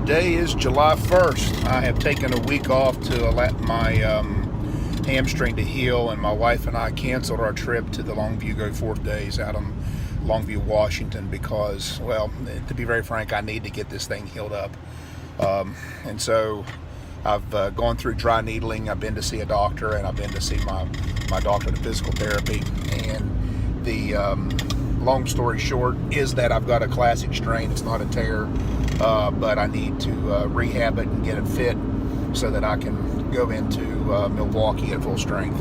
Today is July 1st. I have taken a week off to allow my hamstring to heal, and my wife and I canceled our trip to the Longview Go Forth Days out in Longview, Washington, because, well, to be very frank, I need to get this thing healed up. And so I've gone through dry needling. I've been to see a doctor, and I've been to see my doctor of physical therapy. And the long story short is that I've got a classic strain. It's not a tear, but I need to rehab it and get it fit so that I can go into Milwaukee at full strength.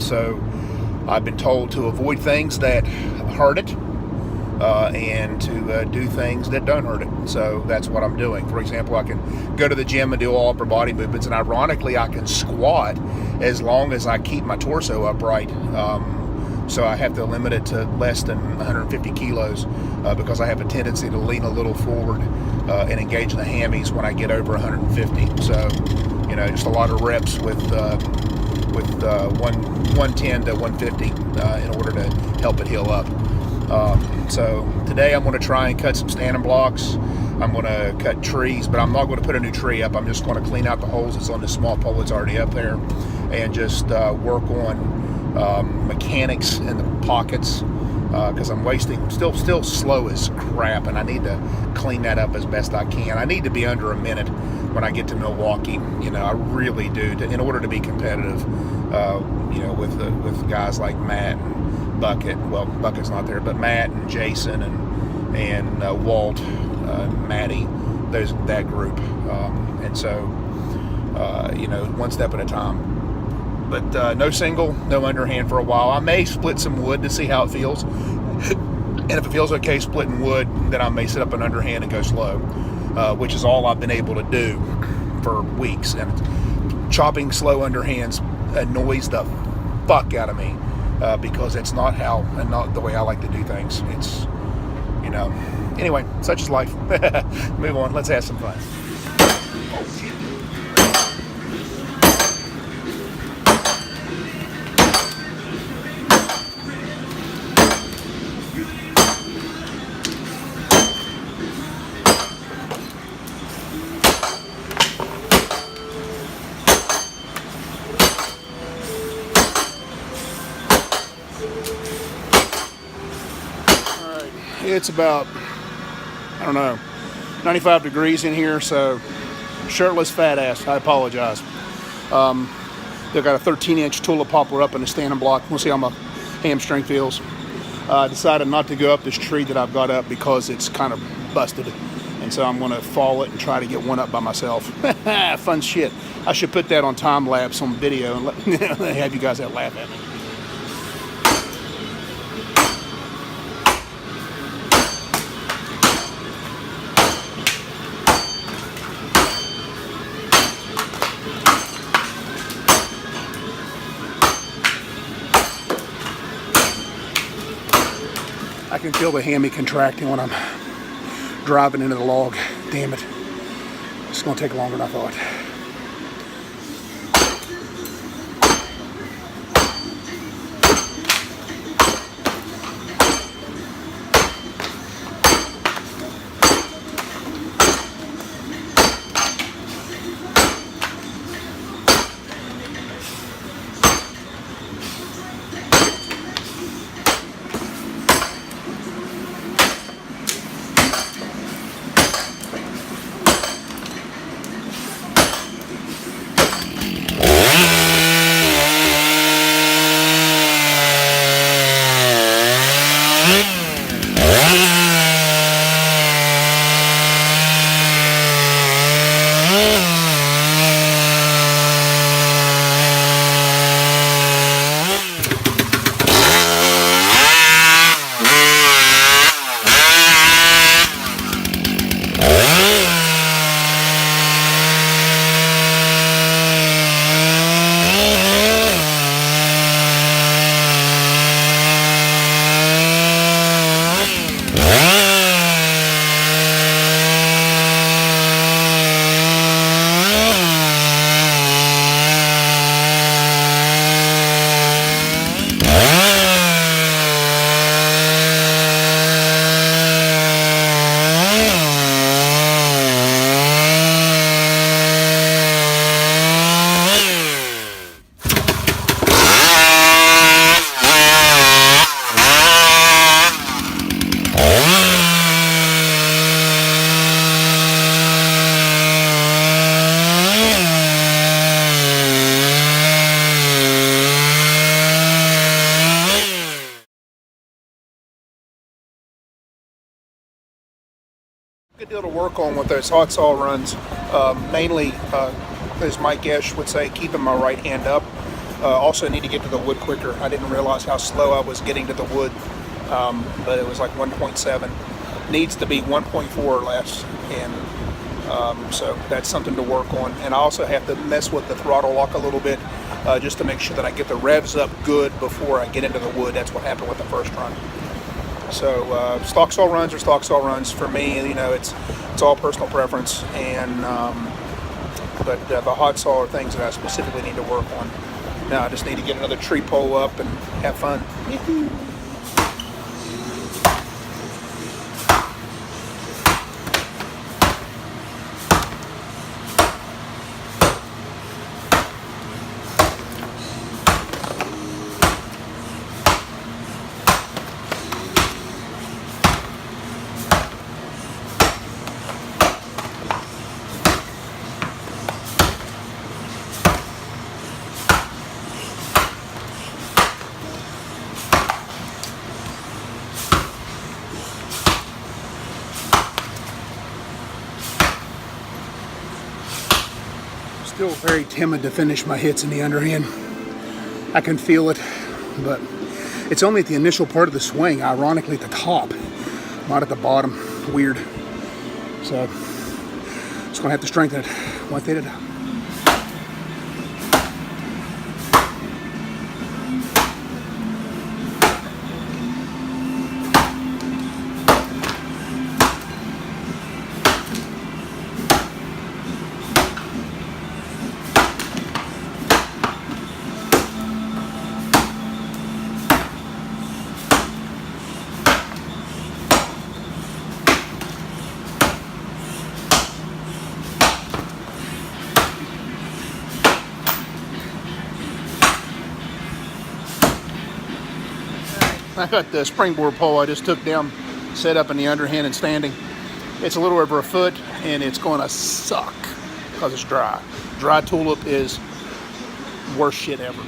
So I've been told to avoid things that hurt it and to do things that don't hurt it. So that's what I'm doing. For example, I can go to the gym and do all upper body movements, and ironically I can squat as long as I keep my torso upright. So I have to limit it to less than 150 kilos because I have a tendency to lean a little forward and engage the hammies when I get over 150. So, you know, just a lot of reps with 110 to 150 in order to help it heal up. So today I'm going to try and cut some standing blocks. I'm going to cut trees, but I'm not going to put a new tree up. I'm just going to clean out the holes that's on this small pole that's already up there and just work on mechanics in the pockets because I'm still slow as crap, and I need to clean that up as best I can. I need to be under a minute when I get to Milwaukee. You know, I really do, in order to be competitive. You know, with guys like Matt and Bucket. Well, Bucket's not there, but Matt and Jason and Walt, Matty, that group. And so, you know, one step at a time. But no single, no underhand for a while. I may split some wood to see how it feels. And if it feels okay splitting wood, then I may set up an underhand and go slow, which is all I've been able to do for weeks. And chopping slow underhands annoys the fuck out of me because it's not the way I like to do things. It's, you know, anyway, such is life. Move on. Let's have some fun. Oh, shit. It's about, I don't know, 95 degrees in here, so shirtless fat ass. I apologize. They've got a 13-inch tulip poplar up in the standing block. We'll see how my hamstring feels. I decided not to go up this tree that I've got up because it's kind of busted. And so I'm going to fall it and try to get one up by myself. Fun shit. I should put that on time lapse on video and have you guys that laugh at me. I can feel the hammy contracting when I'm driving into the log. Damn it. It's going to take longer than I thought. Good deal to work on with those hot saw runs. Mainly, as Mike Esch would say, keeping my right hand up. Also need to get to the wood quicker. I didn't realize how slow I was getting to the wood, but it was like 1.7. Needs to be 1.4 or less, and so that's something to work on. And I also have to mess with the throttle lock a little bit, just to make sure that I get the revs up good before I get into the wood. That's what happened with the first run. So stock saw runs are stock saw runs for me. You know, it's all personal preference, and but the hot saw are things that I specifically need to work on. Now I just need to get another tree pole up and have fun. Still very timid to finish my hits in the underhand. I can feel it, but it's only at the initial part of the swing, ironically at the top, not at the bottom. Weird. So, just gonna have to strengthen it one thing at a time. I got the springboard pole I just took down, set up in the underhand and standing. It's a little over a foot, and it's going to suck because it's dry. Dry tulip is worst shit ever.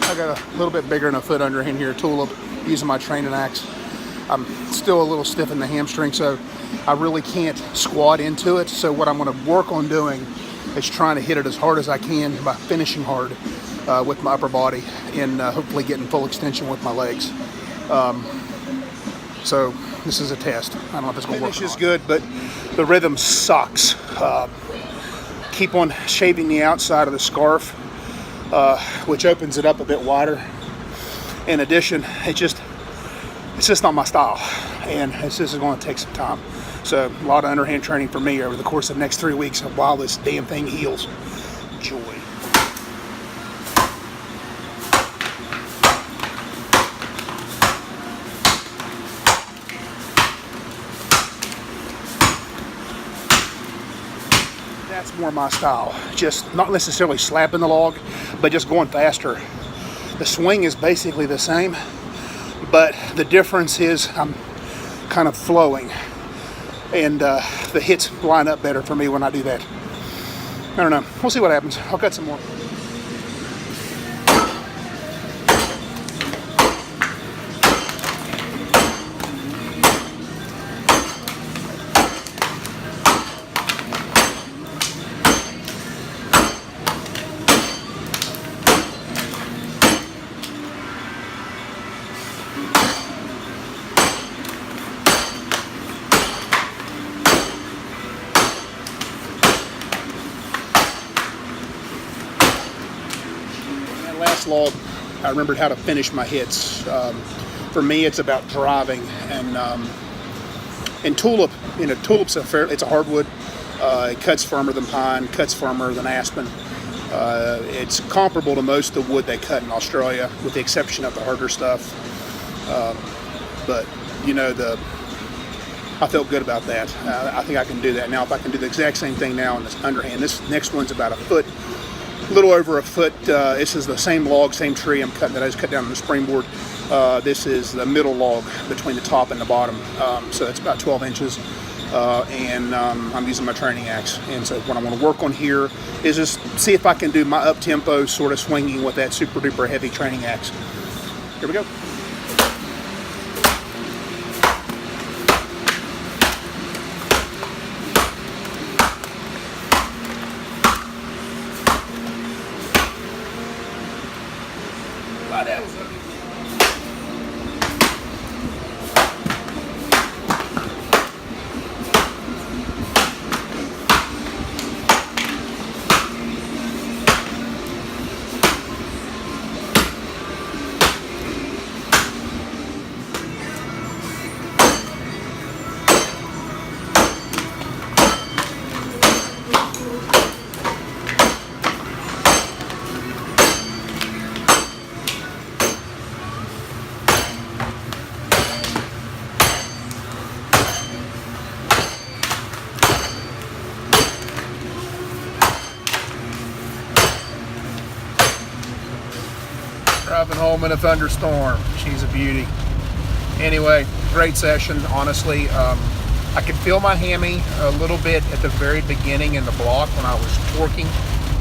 I got a little bit bigger than a foot underhand here, tulip, using my training axe. I'm still a little stiff in the hamstring, so I really can't squat into it. So what I'm going to work on doing is trying to hit it as hard as I can by finishing hard with my upper body, and hopefully getting full extension with my legs. So this is a test. I don't know if it's going to work. Finish is good, but the rhythm sucks. Keep on shaving the outside of the scarf, which opens it up a bit wider. In addition, it's just not my style, and this is going to take some time. So a lot of underhand training for me over the course of the next 3 weeks while this damn thing heals. Joy. That's more my style. Just not necessarily slapping the log, but just going faster. The swing is basically the same, but the difference is I'm kind of flowing, and the hits line up better for me when I do that. I don't know. We'll see what happens. I'll cut some more. Last log, I remembered how to finish my hits. For me, it's about driving, and tulip. You know, tulip's it's a hardwood. It cuts firmer than pine, cuts firmer than aspen. It's comparable to most of the wood they cut in Australia, with the exception of the harder stuff. But you know, the I felt good about that. I think I can do that. Now, if I can do the exact same thing now in this underhand, this next one's about a foot, a little over a foot. This is the same log, same tree I'm cutting that I just cut down on the springboard. This is the middle log between the top and the bottom. So it's about 12 inches. And I'm using my training axe. And so what I want to work on here is just see if I can do my up-tempo sort of swinging with that super duper heavy training axe. Here we go. Driving home in a thunderstorm. She's a beauty. Anyway, great session, honestly. I could feel my hammy a little bit at the very beginning in the block when I was torquing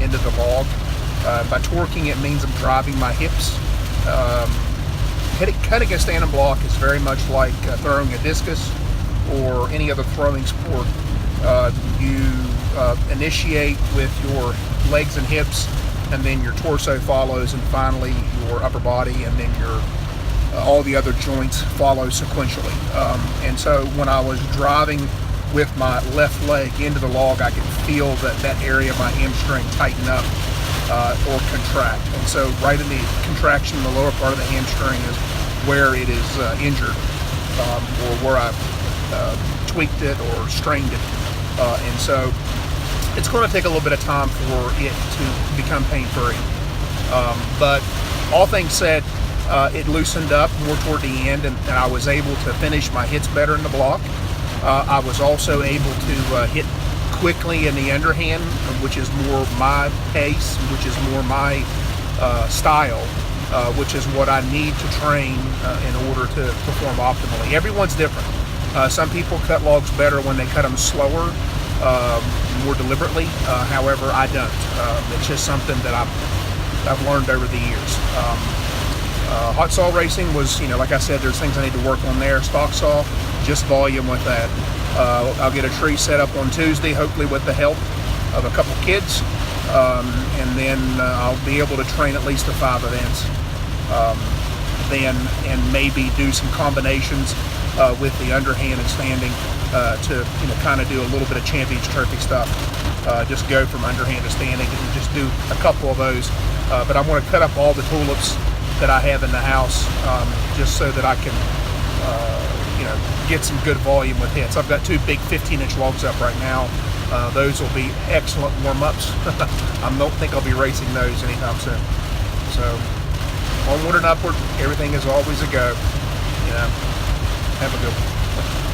into the log. By torquing, it means I'm driving my hips. Cutting a stand and block is very much like throwing a discus or any other throwing sport. You initiate with your legs and hips, and then your torso follows, and finally your upper body, and then your all the other joints follow sequentially. And so when I was driving with my left leg into the log, I could feel that area of my hamstring tighten up or contract. And so right in the contraction in the lower part of the hamstring is where it is injured, or where I've tweaked it or strained it. And so it's going to take a little bit of time for it to become pain-free. But all things said, it loosened up more toward the end, and I was able to finish my hits better in the block. I was also able to hit quickly in the underhand, which is more my pace, which is more my style, which is what I need to train in order to perform optimally. Everyone's different. Some people cut logs better when they cut them slower, more deliberately. However, I don't. It's just something that I've learned over the years. Hot saw racing was, like I said, there's things I need to work on there. Stock saw, just volume with that. I'll get a tree set up on Tuesday, hopefully with the help of a couple kids, and then I'll be able to train at least to 5 events. Then and maybe do some combinations with the underhand and standing to kind of do a little bit of championship trophy stuff. Just go from underhand to standing and just do a couple of those. But I'm going to cut up all the tulips that I have in the house, just so that I can get some good volume with hits. I've got 2 big 15-inch logs up right now. Those will be excellent warm-ups. I don't think I'll be racing those anytime soon. So onward and upward, everything is always a go. Have a good one.